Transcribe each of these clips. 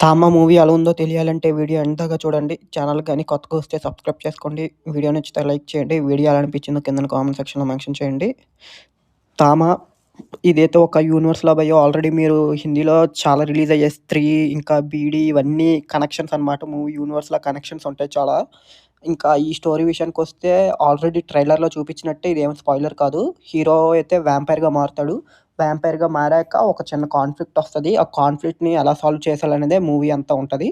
'తామ' movie ఎలా ఉందో తెలియాలంటే వీడియో ఎండ్ దాకా చూడండి. ఛానల్‌కి గాని కొత్తగా వస్తే సబ్స్క్రైబ్ చేసుకోండి. వీడియో నచ్చితే లైక్ చేయండి. వీడియో ఎలా అనిపించిందో కిందన కామెంట్ సెక్షన్‌లో మెన్షన్ చేయండి. 'తామ' ఇదైతే ఒక యూనివర్స్‌లో భయ్యా ఆల్రెడీ మీరు హిందీలో చాలా రిలీజ్ అయ్యాయి. 'స్త్రీ' ఇంకా 'బీడీ' ఇవన్నీ కనెక్షన్స్ అనమాట. మూవీ యూనివర్స్‌లో కనెక్షన్స్ ఉంటాయి చాలా. ఇంకా ఈ స్టోరీ విషయానికొస్తే ఆల్రెడీ ట్రైలర్‌లో చూపించినట్టే ఇదేం స్పాయిలర్ కాదు. హీరో అయితే వ్యాంపైర్‌గా మారుతాడు. వ్యాంపైర్‌గా మారాక ఒక చిన్న కాన్‌ఫ్లిక్ట్ ఒస్తది. ఆ కాన్‌ఫ్లిక్ట్‌ని ఎలా సాల్వ్ చేసాలనేదే మూవీ అంతా ఉంటది.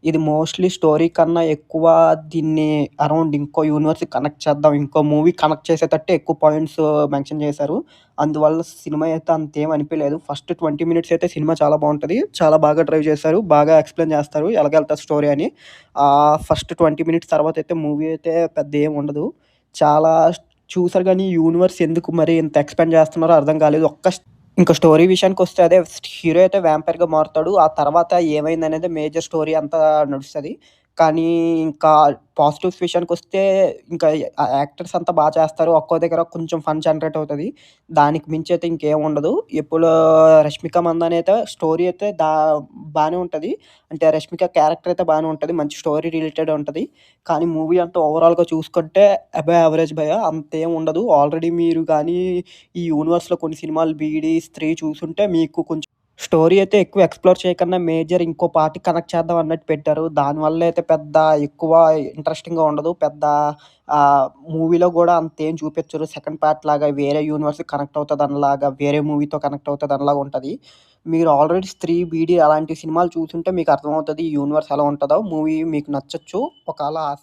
ఇది మోస్ట్‌లీ స్టోరీ కన్నా ఎక్కువ దీన్ని అరౌండ్ ఇంకో యూనివర్స్‌కి కనెక్ట్ చేద్దాం. ఇంకో మూవీ కనెక్ట్ చేసేటట్టే ఎక్కువ పాయింట్స్ మెన్షన్ చేశారు. అందువల్ల సినిమా అయితే అంతేం అనిపియలేదు. ఫస్ట్ 20 మినిట్స్ అయితే సినిమా చాలా బావుంటది. చాలా బాగా డ్రైవ్ చేశారు. బాగా ఎక్స్‌ప్లెయిన్ చేస్తారు. ఎలాగెళ్తది స్టోరీ అని. ఫస్ట్ 20 మినిట్స్ తర్వాతయితే మూవీ అయితే పెద్ద ఏం ఉండదు. చాలా చూసారు గానీ యూనివర్స్ ఎందుకు మరి ఇంత ఎక్స్‌పాండ్ చేస్తున్నారో అర్థం కాలేదు. ఇంక స్టోరీ విషయానికొస్తే అదే హీరో అయితే వ్యాంపైర్‌గా మారుతాడు. ఆ తర్వాత ఏమైందనేది మేజర్ స్టోరీ అంతా నడుస్తది. కానీ ఇంకా పాజిటివ్స్ విషయానికొస్తే ఇంకా యాక్టర్స్ అంతా చేస్తారు. ఒక్కో దగ్గర కొంచెం ఫన్ జనరేట్ అవుతది. దానికి మించి అయితే ఇంకేం ఉండదు. ఇప్పుడు 'రష్మిక మందాన' అయితే స్టోరీ అయితే బానే ఉంటది. అంటే 'రష్మిక' క్యారెక్టర్ అయితే బానే ఉంటది. మంచి స్టోరీ రిలేటెడ్ ఉంటది. కానీ మూవీ అంతా ఓవరాల్‌గా చూసుకుంటే అబోవ్ యావరేజ్ భయ్యా! అంతేం ఉండదు. ఆల్రెడీ మీరు గానీ ఈ యూనివర్స్‌లో కొన్ని సినిమాలు 'బీడీ', 'స్త్రీ' చూసుంటే మీకు కొంచెం స్టోరీ అయితే ఎక్కువ ఎక్స్‌ప్లోర్ చేయకన్నా మేజర్ ఇంకో పార్ట్‌కి కనెక్ట్ చేద్దాం అన్నట్టు పెట్టారు. దానివల్ల అయితే పెద్ద ఎక్కువ ఇంట్రెస్టింగ్‌గా ఉండదు. పెద్ద ఆహ్, మూవీలో గూడా అంతేం చూపిచ్చరు. సెకండ్ పార్ట్ లాగా వేరే యూనివర్స్‌కి కనెక్ట్ అవుతదనలాగా, వేరే మూవీతో కనెక్ట్ అవుతదనలాగా ఉంటది. మీరు ఆల్రెడీ 'స్త్రీ', 'బీడీ' అలాంటి సినిమాలు చూసుంటే మీకు అర్థమవుతది ఈ యూనివర్స్ ఎలా ఉంటదో. మూవీ మీకు నచ్చొచ్చు. ఒకవేళ ఆ